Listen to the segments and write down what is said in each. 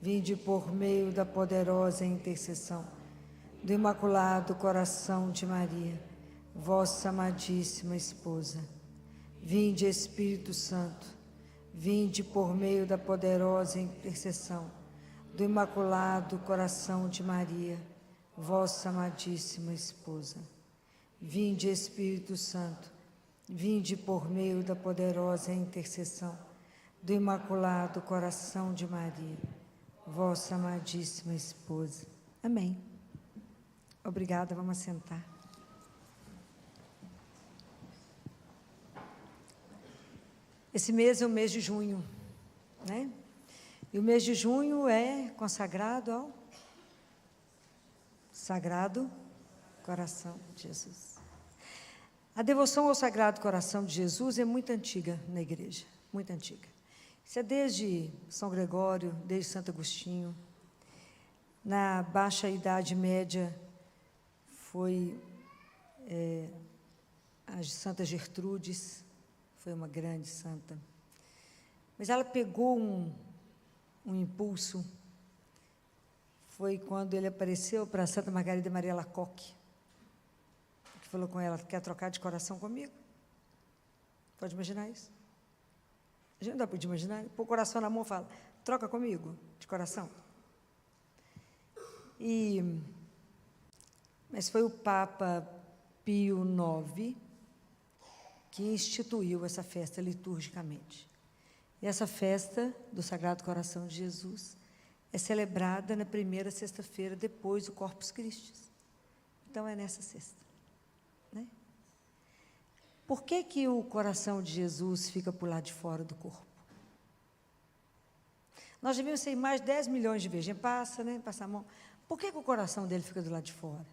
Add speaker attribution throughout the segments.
Speaker 1: vinde por meio da poderosa intercessão do Imaculado Coração de Maria, vossa amadíssima esposa. Vinde, Espírito Santo, vinde por meio da poderosa intercessão do Imaculado Coração de Maria, vossa amadíssima esposa. Vinde, Espírito Santo, vinde por meio da poderosa intercessão do Imaculado Coração de Maria, vossa amadíssima esposa. Amém. Obrigada, vamos sentar. Esse mês é o mês de junho, né? E o mês de junho é consagrado ao Sagrado Coração de Jesus. A devoção ao Sagrado Coração de Jesus é muito antiga na igreja, muito antiga. Isso é desde São Gregório, desde Santo Agostinho. Na Baixa Idade Média, foi a Santa Gertrudes, foi uma grande santa. Mas ela pegou um impulso, foi quando ele apareceu para Santa Margarida Maria Alacoque, que falou com ela: quer trocar de coração comigo? Pode imaginar isso? A gente não dá para imaginar, pôr o coração na mão e fala: troca comigo de coração. Mas foi o Papa Pio IX que instituiu essa festa liturgicamente. E essa festa do Sagrado Coração de Jesus é celebrada na primeira sexta-feira depois do Corpus Christi. Então, é nessa sexta, né? Por que o coração de Jesus fica por lá de fora do corpo? Nós devíamos ser mais de 10 milhões de vezes. A gente passa, né? Passa a mão. Por que o coração dele fica do lado de fora?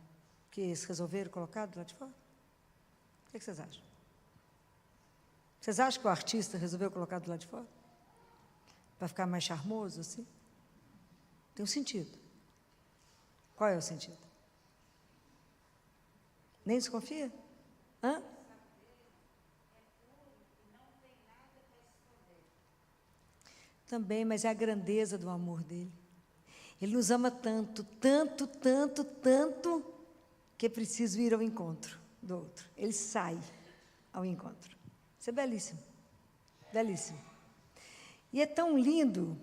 Speaker 1: Porque eles resolveram colocar do lado de fora? O que vocês acham? Vocês acham que o artista resolveu colocar do lado de fora? Para ficar mais charmoso, assim? Tem um sentido. Qual é o sentido? Nem desconfia? Hã? Também, mas é a grandeza do amor dele. Ele nos ama tanto, tanto, tanto, tanto, que é preciso ir ao encontro do outro. Ele sai ao encontro. Isso é belíssimo, belíssimo. E é tão lindo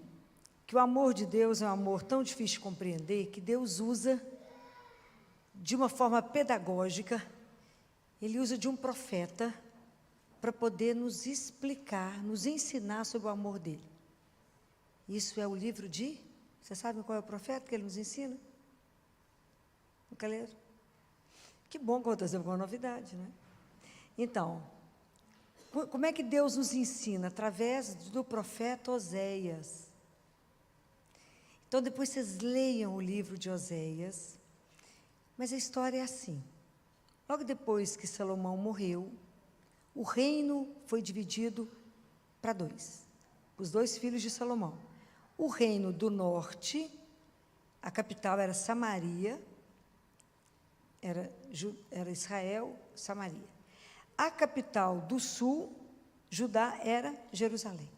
Speaker 1: que o amor de Deus é um amor tão difícil de compreender, que Deus usa de uma forma pedagógica, Ele usa de um profeta para poder nos explicar, nos ensinar sobre o amor dele. Isso é o livro de... Vocês sabem qual é o profeta que ele nos ensina? Nunca leram? Que bom que eu estou trazendo uma novidade, né? Então, como é que Deus nos ensina? Através do profeta Oséias. Então, depois vocês leiam o livro de Oséias, mas a história é assim. Logo depois que Salomão morreu, o reino foi dividido para dois, os dois filhos de Salomão. O reino do norte, a capital era Samaria, era Israel, Samaria. A capital do sul, Judá, era Jerusalém.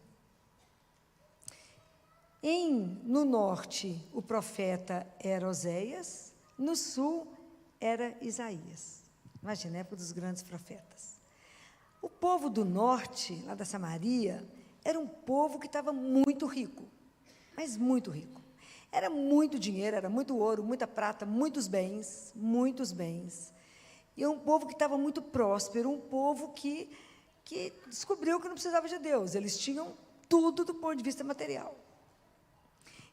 Speaker 1: No norte, o profeta era Oséias, no sul era Isaías. Imagina, a época dos grandes profetas. O povo do norte, lá da Samaria, era um povo que estava muito rico, mas muito rico. Era muito dinheiro, era muito ouro, muita prata, muitos bens, muitos bens. E um povo que estava muito próspero, um povo que descobriu que não precisava de Deus. Eles tinham tudo do ponto de vista material.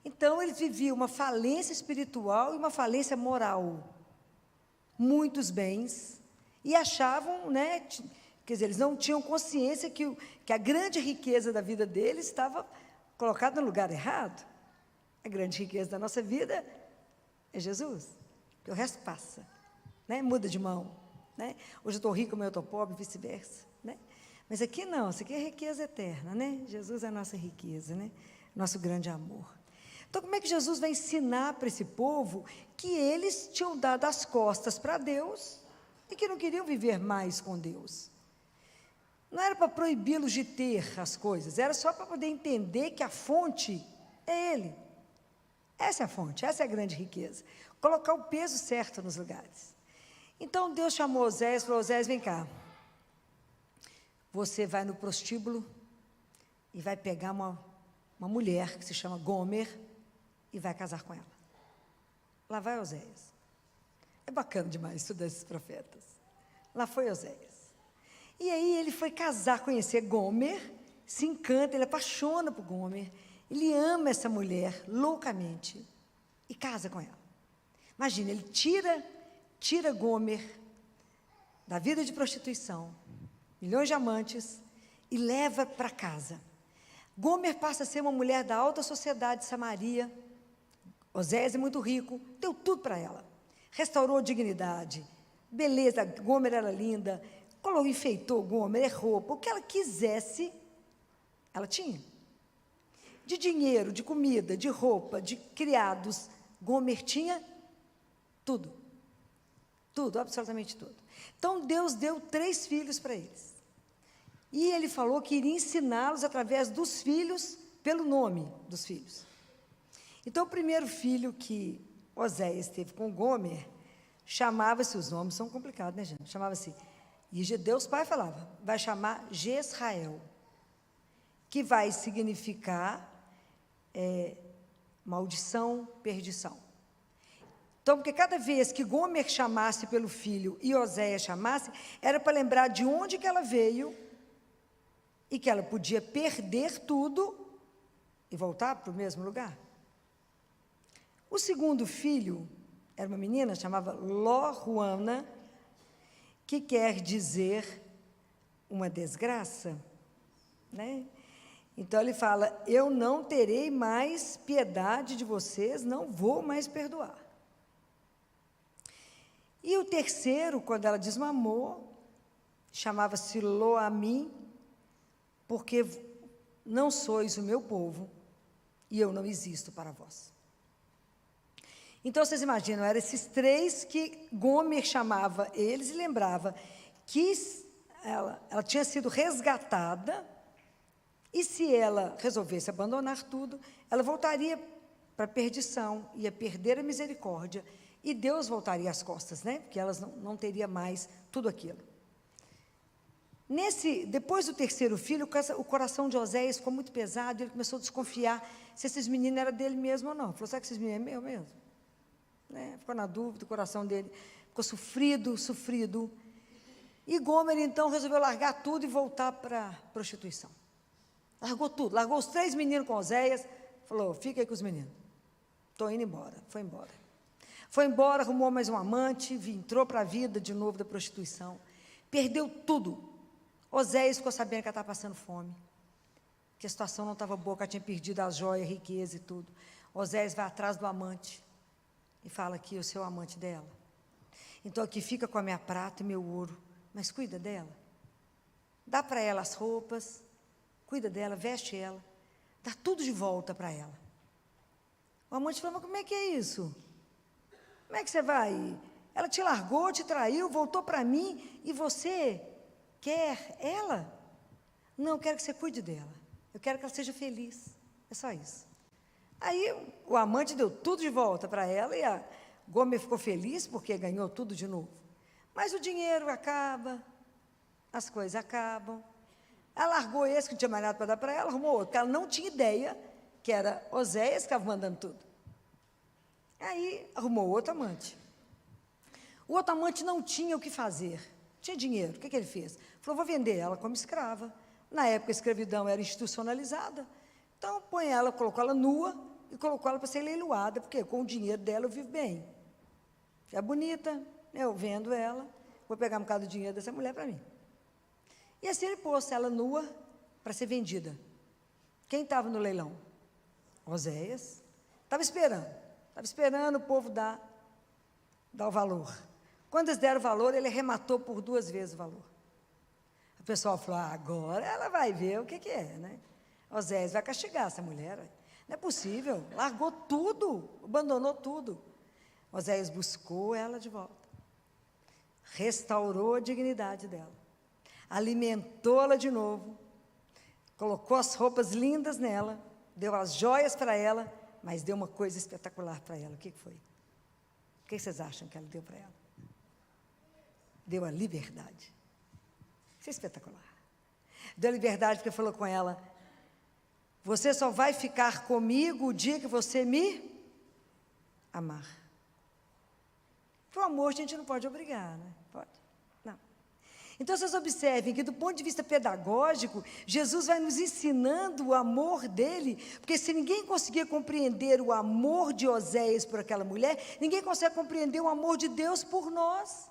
Speaker 1: Então, eles viviam uma falência espiritual e uma falência moral. Muitos bens, e achavam, né, quer dizer, eles não tinham consciência que a grande riqueza da vida deles estava colocada no lugar errado. A grande riqueza da nossa vida é Jesus, porque o resto passa, né? Muda de mão, né? Hoje eu estou rico, amanhã eu estou pobre, vice-versa, né? Mas aqui não, isso aqui é riqueza eterna, né? Jesus é a nossa riqueza, né? Nosso grande amor. Então, como é que Jesus vai ensinar para esse povo que eles tinham dado as costas para Deus e que não queriam viver mais com Deus? Não era para proibi-los de ter as coisas, era só para poder entender que a fonte é Ele. Essa é a fonte, essa é a grande riqueza. Colocar o peso certo nos lugares. Então, Deus chamou Oséias e falou, Oséias, vem cá. Você vai no prostíbulo e vai pegar uma mulher que se chama Gomer e vai casar com ela. Lá vai Oséias. É bacana demais estudar esses profetas. Lá foi Oséias. E aí ele foi casar, conhecer Gomer, se encanta, ele apaixona por Gomer, ele ama essa mulher loucamente e casa com ela. Imagina, ele tira Gomer da vida de prostituição, milhões de amantes, e leva para casa. Gomer passa a ser uma mulher da alta sociedade de Samaria. Oséias é muito rico, deu tudo para ela. Restaurou a dignidade, beleza, Gomer era linda, enfeitou Gomer, roupa, o que ela quisesse, ela tinha. De dinheiro, de comida, de roupa, de criados, Gomer tinha tudo. Tudo, absolutamente tudo. Então, Deus deu 3 filhos para eles. E ele falou que iria ensiná-los através dos filhos, pelo nome dos filhos. Então, o primeiro filho que Oséias teve com Gomer, chamava-se, os nomes são complicados, né, gente? Chamava-se, e Deus Pai falava, vai chamar Jezrael, que vai significar maldição, perdição. Então, porque cada vez que Gomer chamasse pelo filho e Oséias chamasse, era para lembrar de onde que ela veio e que ela podia perder tudo e voltar para o mesmo lugar. O segundo filho era uma menina, chamava Ló-Ruana, que quer dizer uma desgraça, né? Então ele fala, eu não terei mais piedade de vocês, não vou mais perdoar. E o terceiro, quando ela desmamou, chamava-se Loamim, porque não sois o meu povo, e eu não existo para vós. Então, vocês imaginam, eram esses 3 que Gomer chamava eles e lembrava que ela tinha sido resgatada, e se ela resolvesse abandonar tudo, ela voltaria para a perdição, ia perder a misericórdia, e Deus voltaria as costas, né? Porque elas não teriam mais tudo aquilo. Depois do terceiro filho, o coração de Oséias ficou muito pesado, e ele começou a desconfiar se esses meninos eram dele mesmo ou não. Ele falou, será que esses meninos é meu mesmo? Né? Ficou na dúvida, o coração dele ficou sofrido. E Gomer, então, resolveu largar tudo e voltar para a prostituição. Largou tudo, largou os 3 meninos com Oséias, falou, fica aí com os meninos. Estou indo embora, foi embora. Foi embora, arrumou mais um amante, entrou para a vida de novo da prostituição, perdeu tudo. Oséias ficou sabendo que ela estava passando fome, que a situação não estava boa, que ela tinha perdido as joias, a riqueza e tudo. Oséias vai atrás do amante e fala aqui, o seu amante dela. Então aqui fica com a minha prata e meu ouro, mas cuida dela. Dá para ela as roupas, cuida dela, veste ela, dá tudo de volta para ela. O amante falou, mas como é que é isso? Como é que você vai? Ela te largou, te traiu, voltou para mim, e você quer ela? Não, eu quero que você cuide dela. Eu quero que ela seja feliz. É só isso. Aí o amante deu tudo de volta para ela, e a Gomer ficou feliz porque ganhou tudo de novo. Mas o dinheiro acaba, as coisas acabam. Ela largou esse que não tinha mais nada para dar para ela, arrumou outro, porque ela não tinha ideia que era Oséias que estava mandando tudo. Aí arrumou outro amante. O outro amante não tinha o que fazer, tinha dinheiro. O que ele fez? Falou, vou vender ela como escrava. Na época a escravidão era institucionalizada, então põe ela, colocou ela nua e colocou ela para ser leiloada, porque com o dinheiro dela eu vivo bem. É bonita, eu vendo ela, vou pegar um bocado do dinheiro dessa mulher para mim. E assim ele pôs ela nua para ser vendida. Quem estava no leilão? Oséias. Estava esperando o povo dar o valor. Quando eles deram o valor, ele arrematou por 2 vezes o valor. O pessoal falou, agora ela vai ver o que é, né? Oséias vai castigar essa mulher. Não é possível, largou tudo, abandonou tudo. Oséias buscou ela de volta, restaurou a dignidade dela, alimentou-la de novo, colocou as roupas lindas nela, deu as joias para ela, mas deu uma coisa espetacular para ela. O que foi? O que vocês acham que ela deu para ela? Deu a liberdade. Isso é espetacular. Deu a liberdade porque falou com ela: você só vai ficar comigo o dia que você me amar. Para o amor a gente não pode obrigar, né? Pode? Não. Então vocês observem que do ponto de vista pedagógico, Jesus vai nos ensinando o amor dele, porque se ninguém conseguir compreender o amor de Oséias por aquela mulher, ninguém consegue compreender o amor de Deus por nós.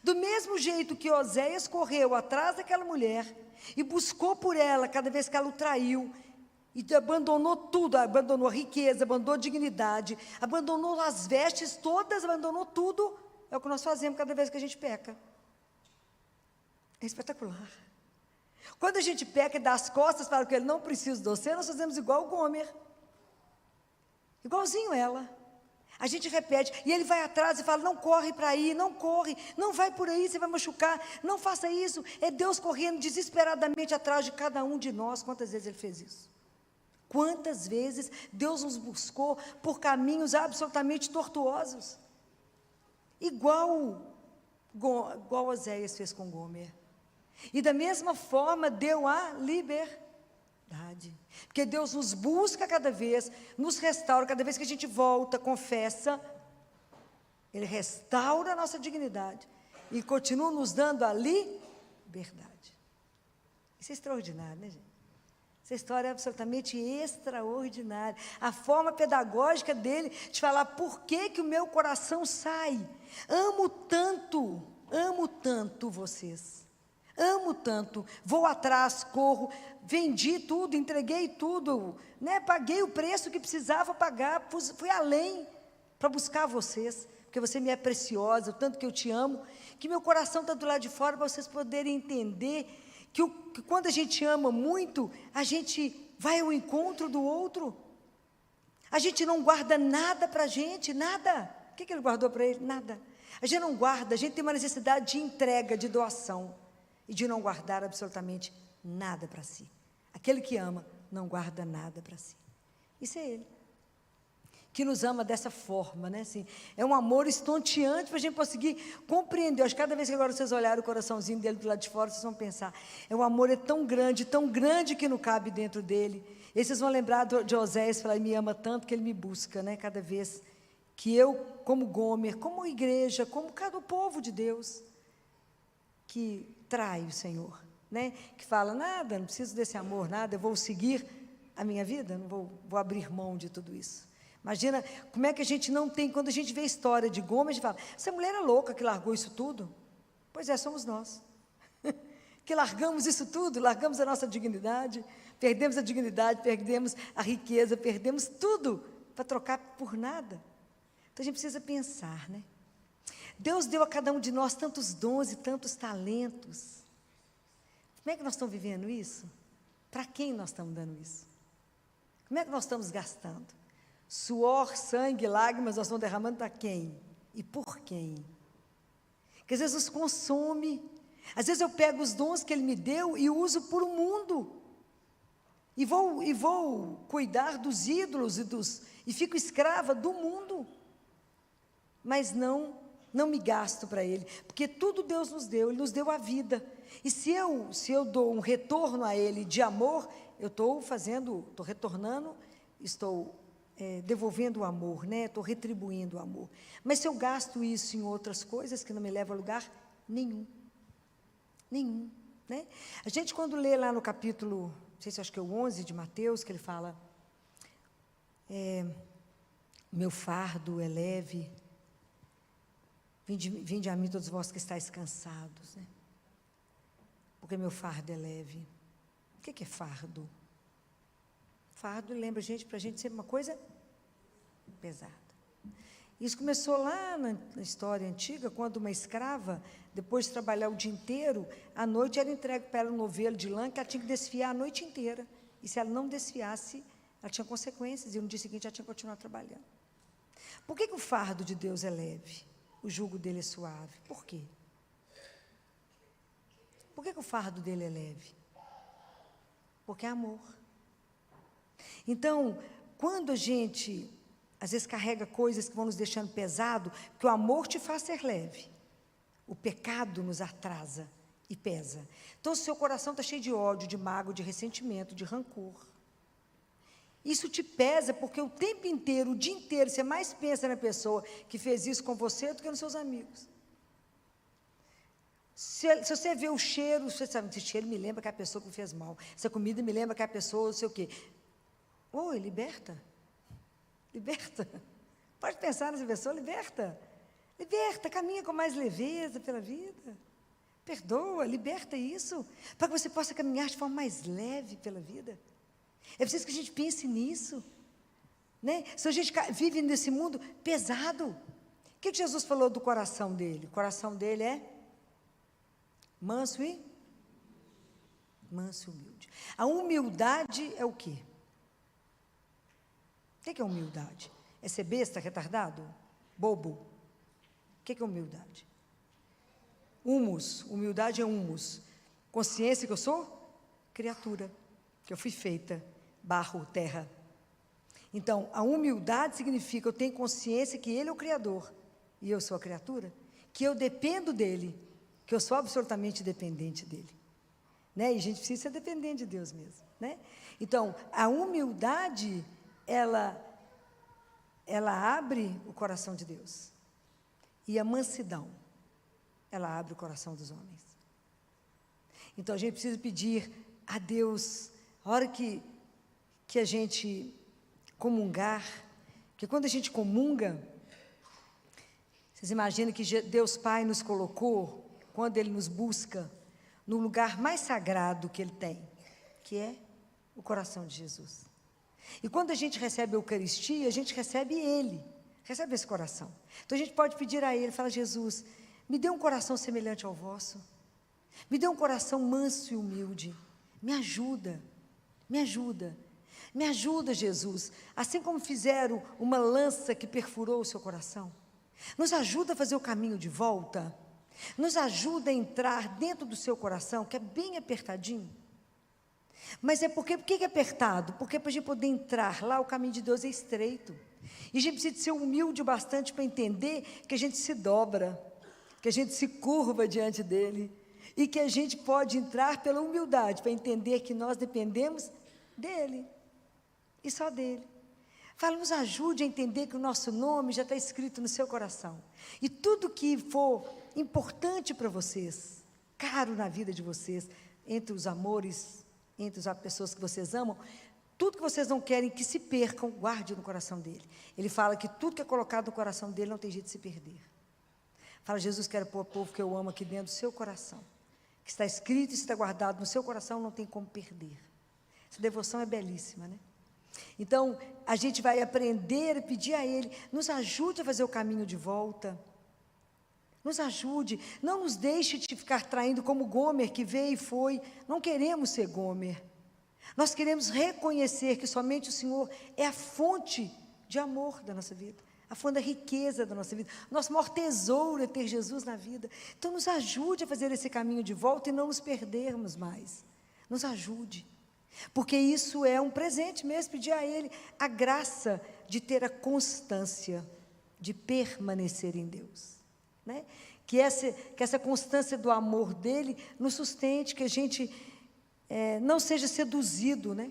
Speaker 1: Do mesmo jeito que Oséias correu atrás daquela mulher e buscou por ela cada vez que ela o traiu, e abandonou tudo, abandonou a riqueza, abandonou a dignidade, abandonou as vestes todas, abandonou tudo, é o que nós fazemos cada vez que a gente peca. É espetacular. Quando a gente peca e dá as costas para o que ele não precisa de você, nós fazemos igual o Gomer, igualzinho ela. A gente repete, e ele vai atrás e fala: não corre para aí, não corre, não vai por aí, você vai machucar, não faça isso. É Deus correndo desesperadamente atrás de cada um de nós. Quantas vezes ele fez isso? Quantas vezes Deus nos buscou por caminhos absolutamente tortuosos? Igual Oséias fez com Gomer. E da mesma forma deu a liberdade. Porque Deus nos busca cada vez, nos restaura, cada vez que a gente volta, confessa, Ele restaura a nossa dignidade e continua nos dando a liberdade. Isso é extraordinário, né, gente? Essa história é absolutamente extraordinária. A forma pedagógica dele de falar por que o meu coração sai. Amo tanto vocês. Amo tanto, vou atrás, corro, vendi tudo, entreguei tudo, né? Paguei o preço que precisava pagar, fui além para buscar vocês, porque você me é preciosa, o tanto que eu te amo, que meu coração está do lado de fora para vocês poderem entender que quando a gente ama muito, a gente vai ao encontro do outro, a gente não guarda nada para a gente, nada. O que ele guardou para ele? Nada. A gente não guarda, a gente tem uma necessidade de entrega, de doação, e de não guardar absolutamente nada para si. Aquele que ama, não guarda nada para si. Isso é Ele, que nos ama dessa forma, né? Assim, é um amor estonteante para a gente conseguir compreender. Acho que cada vez que agora vocês olharem o coraçãozinho dele do lado de fora, vocês vão pensar, o amor é tão grande que não cabe dentro dele. E vocês vão lembrar de Oséias, falar: ele me ama tanto que ele me busca, né? Cada vez que eu, como Gomer, como igreja, como cada povo de Deus, que trai o Senhor, né? Que fala: nada, não preciso desse amor, nada, eu vou seguir a minha vida, não vou abrir mão de tudo isso. Imagina como é que a gente não tem, quando a gente vê a história de Gomer, a gente fala: essa mulher é louca que largou isso tudo. Pois é, somos nós, que largamos isso tudo, largamos a nossa dignidade, perdemos a dignidade, perdemos a riqueza, perdemos tudo, para trocar por nada. Então a gente precisa pensar, né? Deus deu a cada um de nós tantos dons e tantos talentos. Como é que nós estamos vivendo isso? Para quem nós estamos dando isso? Como é que nós estamos gastando? Suor, sangue, lágrimas, nós estamos derramando para quem? E por quem? Porque às vezes nos consome. Às vezes eu pego os dons que Ele me deu e uso por um mundo. E vou cuidar dos ídolos e fico escrava do mundo. Mas não me gasto para Ele, porque tudo Deus nos deu, Ele nos deu a vida, e se eu dou um retorno a Ele de amor, eu estou retornando, estou devolvendo o amor, né? Estou retribuindo o amor. Mas se eu gasto isso em outras coisas que não me levam a lugar nenhum, né? A gente, quando lê lá no capítulo, não sei se acho que é o 11 de Mateus, que ele fala, meu fardo é leve, vinde a mim todos vós que estáis cansados, né? Porque meu fardo é leve. O que é fardo? Fardo lembra para a gente sempre uma coisa pesada. Isso começou lá na história antiga, quando uma escrava, depois de trabalhar o dia inteiro, à noite era entregue para ela um novelo de lã que ela tinha que desfiar a noite inteira. E se ela não desfiasse, ela tinha consequências, e no dia seguinte ela tinha que continuar trabalhando. Por que o fardo de Deus é leve? O jugo dele é suave. Por quê? Por que o fardo dele é leve? Porque é amor. Então, quando a gente, às vezes, carrega coisas que vão nos deixando pesado, porque o amor te faz ser leve, o pecado nos atrasa e pesa. Então, se o seu coração está cheio de ódio, de mágoa, de ressentimento, de rancor, isso te pesa, porque o tempo inteiro, o dia inteiro, você mais pensa na pessoa que fez isso com você do que nos seus amigos. Se você vê o cheiro, você sabe, esse cheiro me lembra que é a pessoa que me fez mal, essa comida me lembra que é a pessoa, não sei o quê. Oi, liberta. Liberta. Pode pensar nessa pessoa, liberta. Liberta, caminha com mais leveza pela vida. Perdoa, liberta isso, para que você possa caminhar de forma mais leve pela vida. É preciso que a gente pense nisso, né? Se a gente vive nesse mundo pesado, o que Jesus falou do coração dele? O coração dele é manso e humilde. A humildade é o quê? O que é humildade? É ser besta, retardado? Bobo? O que é humildade? Humus, humildade é humus. Consciência que eu sou criatura, que eu fui feita, barro, terra. Então, a humildade significa eu tenho consciência que Ele é o Criador e eu sou a criatura, que eu dependo dEle, que eu sou absolutamente dependente dEle. Né? E a gente precisa ser dependente de Deus mesmo. Né? Então, a humildade, ela abre o coração de Deus. E a mansidão, ela abre o coração dos homens. Então, a gente precisa pedir a Deus, a hora que a gente comungar, que quando a gente comunga, vocês imaginam que Deus Pai nos colocou, quando Ele nos busca, no lugar mais sagrado que Ele tem, que é o coração de Jesus. E quando a gente recebe a Eucaristia, a gente recebe Ele, recebe esse coração. Então a gente pode pedir a Ele, fala: Jesus, me dê um coração semelhante ao vosso, me dê um coração manso e humilde, me ajuda, me ajuda. Me ajuda, Jesus, assim como fizeram uma lança que perfurou o seu coração. Nos ajuda a fazer o caminho de volta. Nos ajuda a entrar dentro do seu coração, que é bem apertadinho. Mas por que é apertado? Porque para a gente poder entrar lá, o caminho de Deus é estreito. E a gente precisa ser humilde bastante para entender que a gente se dobra, que a gente se curva diante dEle. E que a gente pode entrar pela humildade, para entender que nós dependemos dEle. E só dele. Fala, nos ajude a entender que o nosso nome já está escrito no seu coração. E tudo que for importante para vocês, caro na vida de vocês, entre os amores, entre as pessoas que vocês amam, tudo que vocês não querem que se percam, guarde no coração dele. Ele fala que tudo que é colocado no coração dele não tem jeito de se perder. Fala, Jesus, quero pôr o povo que eu amo aqui dentro do seu coração. Que está escrito e está guardado no seu coração, não tem como perder. Essa devoção é belíssima, né? Então, a gente vai aprender a pedir a Ele, nos ajude a fazer o caminho de volta, nos ajude, não nos deixe de ficar traindo como Gomer, que veio e foi. Não queremos ser Gomer, nós queremos reconhecer que somente o Senhor é a fonte de amor da nossa vida, a fonte da riqueza da nossa vida, nosso maior tesouro é ter Jesus na vida. Então, nos ajude a fazer esse caminho de volta e não nos perdermos mais, nos ajude. Porque isso é um presente mesmo, pedir a Ele a graça de ter a constância, de permanecer em Deus. Né? Que essa constância do amor dEle nos sustente, que a gente não seja seduzido, né?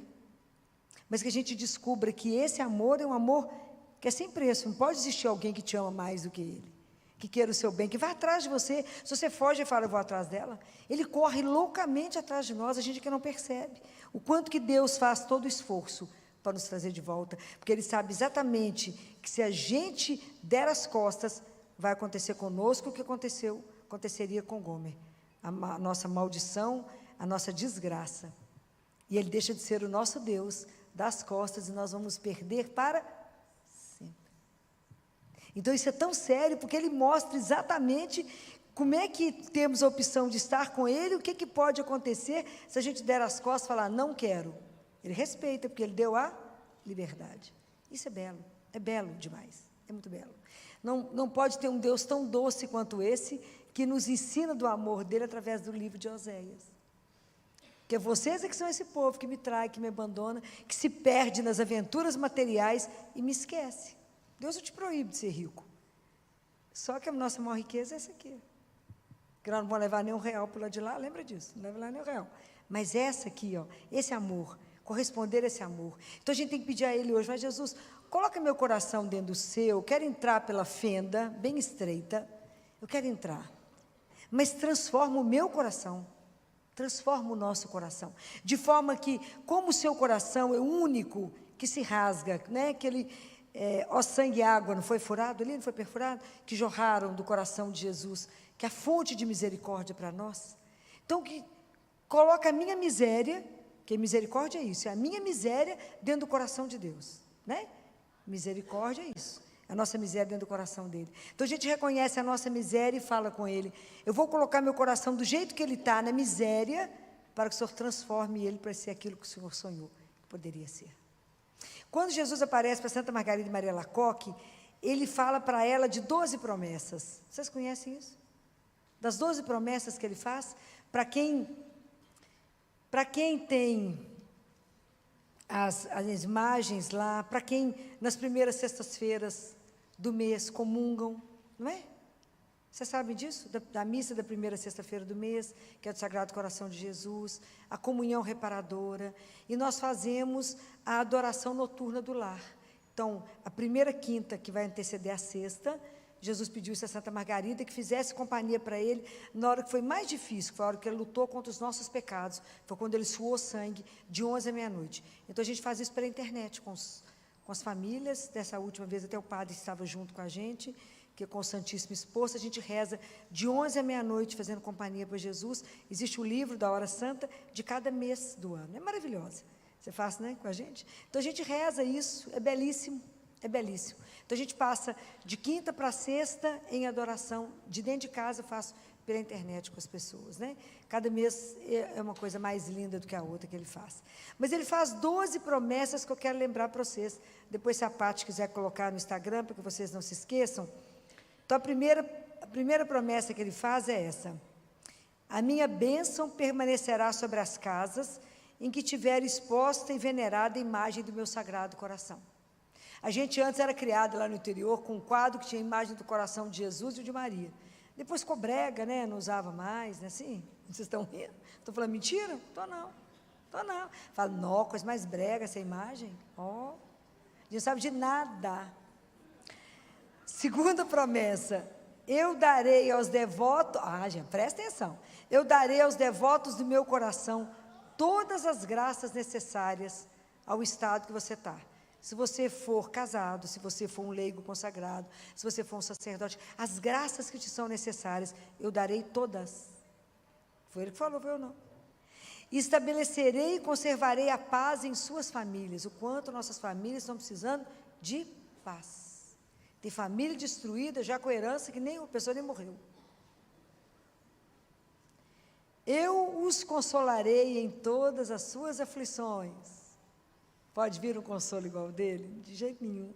Speaker 1: Mas que a gente descubra que esse amor é um amor que é sem preço. Não pode existir alguém que te ama mais do que Ele, que queira o seu bem, que vai atrás de você. Se você foge e fala, eu vou atrás dela, Ele corre loucamente atrás de nós, a gente que não percebe. O quanto que Deus faz todo o esforço para nos trazer de volta, porque Ele sabe exatamente que se a gente der as costas, vai acontecer conosco o que aconteceria com Gomer, a nossa maldição, a nossa desgraça. E Ele deixa de ser o nosso Deus, dá as costas e nós vamos perder para sempre. Então isso é tão sério, porque Ele mostra exatamente como é que temos a opção de estar com Ele, o que pode acontecer se a gente der as costas e falar, não quero. Ele respeita, porque Ele deu a liberdade. Isso é belo demais, é muito belo. Não pode ter um Deus tão doce quanto esse, que nos ensina do amor dEle através do livro de Oséias. Porque vocês é que são esse povo que me trai, que me abandona, que se perde nas aventuras materiais e me esquece. Deus não te proíbe de ser rico. Só que a nossa maior riqueza é essa aqui. Que nós não vamos levar nem um real para lá de lá, lembra disso? Não leva lá nem um real. Mas essa aqui, ó, esse amor, corresponder a esse amor. Então a gente tem que pedir a Ele hoje, mas Jesus, coloca meu coração dentro do seu, eu quero entrar pela fenda, bem estreita, eu quero entrar. Mas transforma o meu coração. Transforma o nosso coração, de forma que, como o seu coração é o único que se rasga, né? Aquele ó sangue e água, não foi furado ali, não foi perfurado? Que jorraram do coração de Jesus, que é a fonte de misericórdia para nós. Então, que coloca a minha miséria, que misericórdia é isso, é a minha miséria dentro do coração de Deus, né? Misericórdia é isso. A nossa miséria dentro do coração dele. Então a gente reconhece a nossa miséria e fala com ele: eu vou colocar meu coração do jeito que ele está, na miséria, para que o Senhor transforme ele para ser aquilo que o Senhor sonhou que poderia ser. Quando Jesus aparece para Santa Margarida e Maria Alacoque, ele fala para ela de 12 promessas. Vocês conhecem isso? Das 12 promessas que ele faz, para quem tem as imagens lá, para quem nas primeiras sextas-feiras do mês comungam, não é? Vocês sabem disso? Da missa da primeira sexta-feira do mês, que é do Sagrado Coração de Jesus, a comunhão reparadora, e nós fazemos a adoração noturna do lar. Então, a primeira quinta, que vai anteceder a sexta, Jesus pediu isso a Santa Margarida, que fizesse companhia para ele na hora que foi mais difícil, que foi a hora que ele lutou contra os nossos pecados, foi quando ele suou sangue, de 11 à meia-noite. Então, a gente faz isso pela internet, com as famílias. Dessa última vez, até o padre estava junto com a gente, que com o Santíssimo Exposto, a gente reza de 11 à meia-noite, fazendo companhia para Jesus. Existe o livro da Hora Santa de cada mês do ano. É maravilhosa. Você faz, né, com a gente? Então, a gente reza isso, é belíssimo, é belíssimo. Então, a gente passa de quinta para sexta em adoração, de dentro de casa eu faço pela internet com as pessoas, né? Cada mês é uma coisa mais linda do que a outra que ele faz. Mas ele faz 12 promessas que eu quero lembrar para vocês. Depois, se a Paty quiser colocar no Instagram, para que vocês não se esqueçam. Então, a primeira promessa que ele faz é essa: a minha bênção permanecerá sobre as casas em que tiver exposta e venerada a imagem do meu Sagrado Coração. A gente antes era criado lá no interior com um quadro que tinha a imagem do coração de Jesus e de Maria. Depois ficou brega, né? Não usava mais, né? Assim, vocês estão rindo? Estou falando mentira? Estou não. Fala, não, coisa mais brega essa imagem. Ó, a gente não sabe de nada. Segunda promessa: eu darei aos devotos, gente, presta atenção, eu darei aos devotos do meu coração todas as graças necessárias ao estado que você está. Se você for casado, se você for um leigo consagrado, se você for um sacerdote, as graças que te são necessárias, eu darei todas. Foi ele que falou, foi eu não. Estabelecerei e conservarei a paz em suas famílias. O quanto nossas famílias estão precisando de paz. Tem família destruída, já com herança, que nem a pessoa nem morreu. Eu os consolarei em todas as suas aflições. Pode vir um consolo igual dele? De jeito nenhum.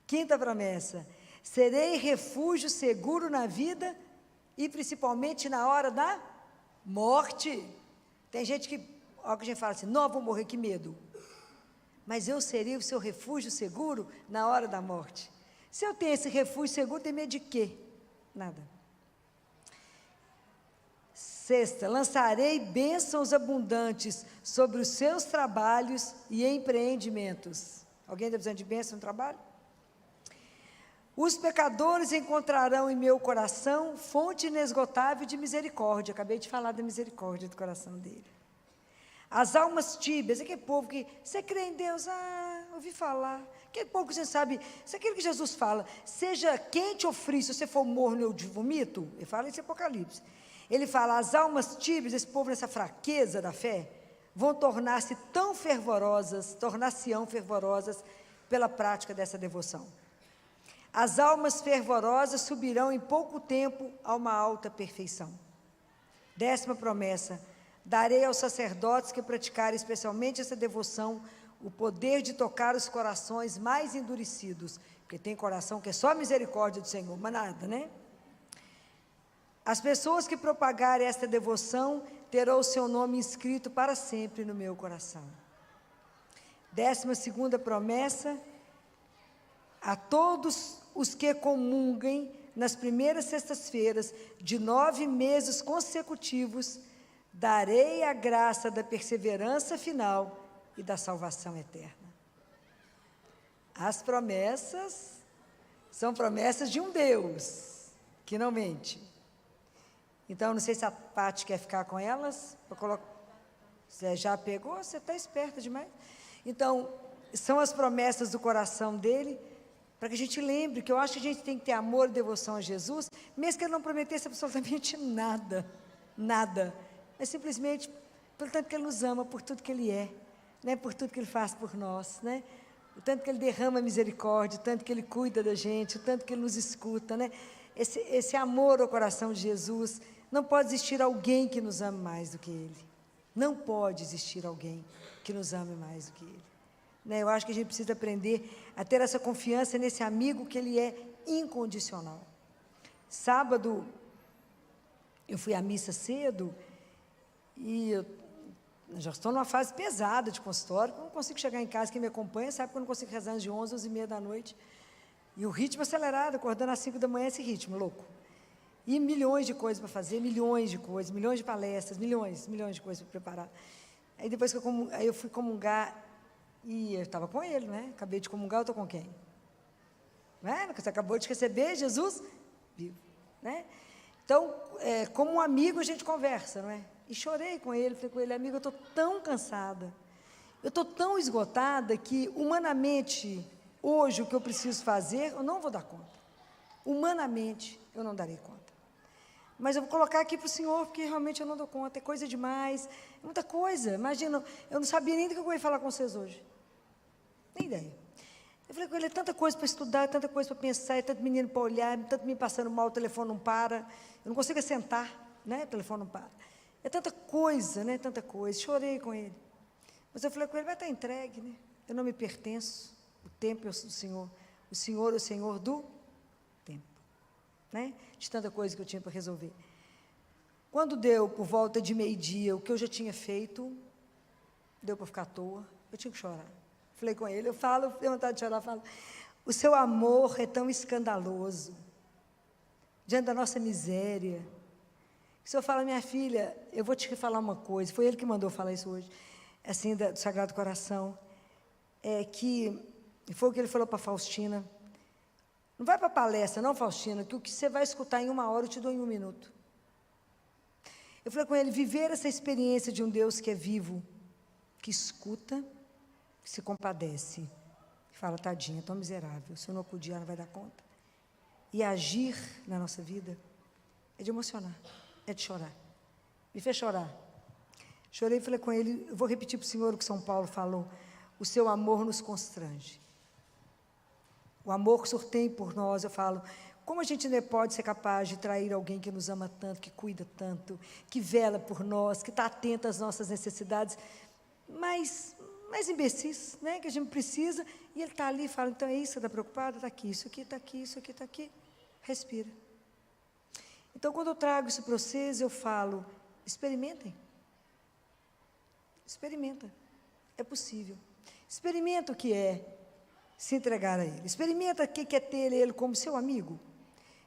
Speaker 1: Quinta promessa: serei refúgio seguro na vida e principalmente na hora da morte. Tem gente que a gente fala assim, não, vou morrer, que medo. Mas eu serei o seu refúgio seguro na hora da morte. Se eu tenho esse refúgio seguro, tem medo de quê? Nada. Sexta, lançarei bênçãos abundantes sobre os seus trabalhos e empreendimentos. Alguém está precisando de bênção no trabalho? Os pecadores encontrarão em meu coração fonte inesgotável de misericórdia. Acabei de falar da misericórdia do coração dele. As almas tíbias, aquele povo que, você crê em Deus? Ouvi falar. Aquele povo que você sabe, isso é aquilo que Jesus fala, seja quente ou frio, se você for morno eu te vomito. Ele fala isso em Apocalipse. Ele fala, as almas tíbias, esse povo nessa fraqueza da fé, vão tornar-se tão fervorosas, tornar-se-ão fervorosas pela prática dessa devoção. As almas fervorosas subirão em pouco tempo a uma alta perfeição. 10ª promessa: darei aos sacerdotes que praticarem especialmente essa devoção o poder de tocar os corações mais endurecidos, porque tem coração que é só misericórdia do Senhor, mas nada, né? As pessoas que propagarem esta devoção terá o seu nome inscrito para sempre no meu coração. 12ª promessa: a todos os que comunguem nas primeiras sextas-feiras de 9 meses consecutivos, darei a graça da perseverança final e da salvação eterna. As promessas são promessas de um Deus que não mente. Então, não sei se a Paty quer ficar com elas. Você já pegou? Você está esperta demais. Então, são as promessas do coração dele, para que a gente lembre que eu acho que a gente tem que ter amor e devoção a Jesus, mesmo que ele não prometesse absolutamente nada, nada. É simplesmente pelo tanto que ele nos ama, por tudo que ele é, né? Por tudo que ele faz por nós, né? O tanto que ele derrama misericórdia, o tanto que ele cuida da gente, o tanto que ele nos escuta, né? Esse amor ao coração de Jesus. Não pode existir alguém que nos ame mais do que ele. Não pode existir alguém que nos ame mais do que ele. Né? Eu acho que a gente precisa aprender a ter essa confiança nesse amigo que ele é incondicional. Sábado, eu fui à missa cedo e eu já estou numa fase pesada de consultório, eu não consigo chegar em casa, quem me acompanha sabe que eu não consigo rezar antes de 11, 11h30 da noite. E o ritmo acelerado, acordando às 5 da manhã, esse ritmo louco. E milhões de coisas para fazer, milhões de coisas, milhões de palestras, milhões de coisas para preparar. Aí depois que eu fui comungar, e eu estava com ele, né? Acabei de comungar, eu estou com quem? Não é? Você acabou de receber Jesus vivo, né? Então, como um amigo, a gente conversa, não é? E chorei com ele, falei com ele: amigo, eu estou tão cansada, eu estou tão esgotada que, humanamente, hoje, o que eu preciso fazer, eu não vou dar conta. Humanamente, eu não darei conta. Mas eu vou colocar aqui para o senhor, porque realmente eu não dou conta, é coisa demais, é muita coisa. Imagina, eu não sabia nem do que eu ia falar com vocês hoje. Nem ideia. Eu falei com ele: é tanta coisa para estudar, é tanta coisa para pensar, é tanto menino para olhar, tanto me passando mal, o telefone não para, eu não consigo sentar, né? O telefone não para. É tanta coisa, né? Tanta coisa. Chorei com ele. Mas eu falei com ele: vai estar entregue, né? Eu não me pertenço, o tempo é do Senhor. O Senhor é o Senhor do tempo, né? De tanta coisa que eu tinha para resolver. Quando deu por volta de meio-dia, o que eu já tinha feito, deu para ficar à toa, eu tinha que chorar. Falei com ele, eu tenho vontade de chorar, falo: o seu amor é tão escandaloso, diante da nossa miséria. O senhor fala: minha filha, eu vou te falar uma coisa, foi ele que mandou falar isso hoje, assim, do Sagrado Coração, que foi o que ele falou para a Faustina: não vai para a palestra, não, Faustina, que o que você vai escutar em 1 hora, eu te dou em 1 minuto. Eu falei com ele: viver essa experiência de um Deus que é vivo, que escuta, que se compadece, que fala: tadinha, tão miserável, se eu não acudir, ela não vai dar conta. E agir na nossa vida é de emocionar, é de chorar. Me fez chorar. Chorei e falei com ele: eu vou repetir para o senhor o que São Paulo falou: o seu amor nos constrange. O amor que o Senhor tem por nós, eu falo, como a gente não pode ser capaz de trair alguém que nos ama tanto, que cuida tanto, que vela por nós, que está atento às nossas necessidades, mais imbecis, né, que a gente precisa, e ele está ali e fala: então é isso, você está preocupada? Está aqui, isso aqui, está aqui, isso aqui, está aqui. Respira. Então, quando eu trago isso para vocês, eu falo: experimentem. Experimenta. É possível. Experimenta o que é se entregar a Ele. Experimenta o que é ter Ele como seu amigo.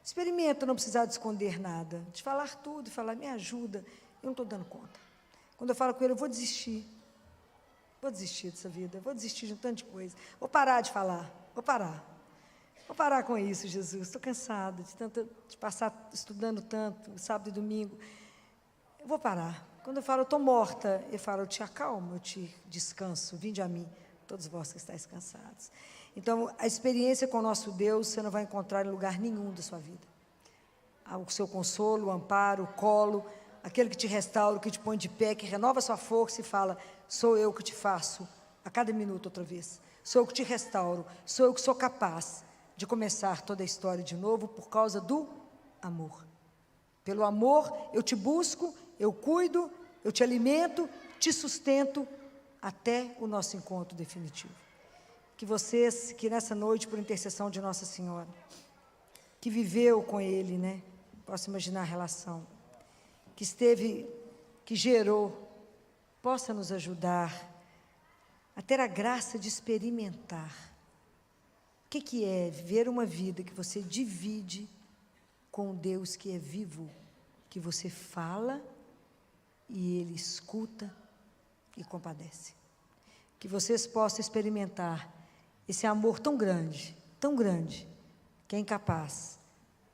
Speaker 1: Experimenta não precisar de esconder nada, de falar tudo, e falar: me ajuda, eu não estou dando conta. Quando eu falo com Ele, eu vou desistir dessa vida, vou desistir de um tanto de coisa, vou parar de falar, vou parar com isso, Jesus, estou cansada de passar estudando tanto, sábado e domingo, eu vou parar. Quando eu falo: eu estou morta, eu falo: eu te acalmo, eu te descanso, vinde a mim, todos vós que estáis cansados. Então, a experiência com o nosso Deus, você não vai encontrar em lugar nenhum da sua vida. O seu consolo, o amparo, o colo, aquele que te restaura, que te põe de pé, que renova a sua força e fala: sou eu que te faço, a cada minuto outra vez. Sou eu que te restauro, sou eu que sou capaz de começar toda a história de novo por causa do amor. Pelo amor, eu te busco, eu cuido, eu te alimento, te sustento, até o nosso encontro definitivo. Que vocês, que nessa noite, por intercessão de Nossa Senhora, que viveu com Ele, né? Posso imaginar a relação, que que gerou, possa nos ajudar a ter a graça de experimentar o que é viver uma vida que você divide com Deus que é vivo, que você fala e Ele escuta e compadece. Que vocês possam experimentar esse amor tão grande, que é incapaz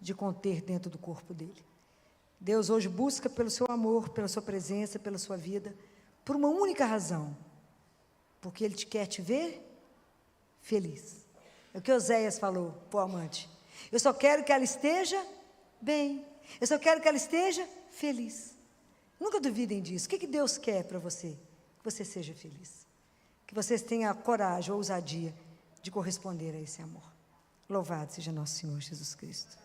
Speaker 1: de conter dentro do corpo dele. Deus hoje busca pelo seu amor, pela sua presença, pela sua vida, por uma única razão, porque Ele quer te ver feliz. É o que Oséias falou para o amante. Eu só quero que ela esteja bem, eu só quero que ela esteja feliz. Nunca duvidem disso. O que Deus quer para você? Que você seja feliz. Que vocês tenham a coragem, a ousadia de corresponder a esse amor. Louvado seja nosso Senhor Jesus Cristo.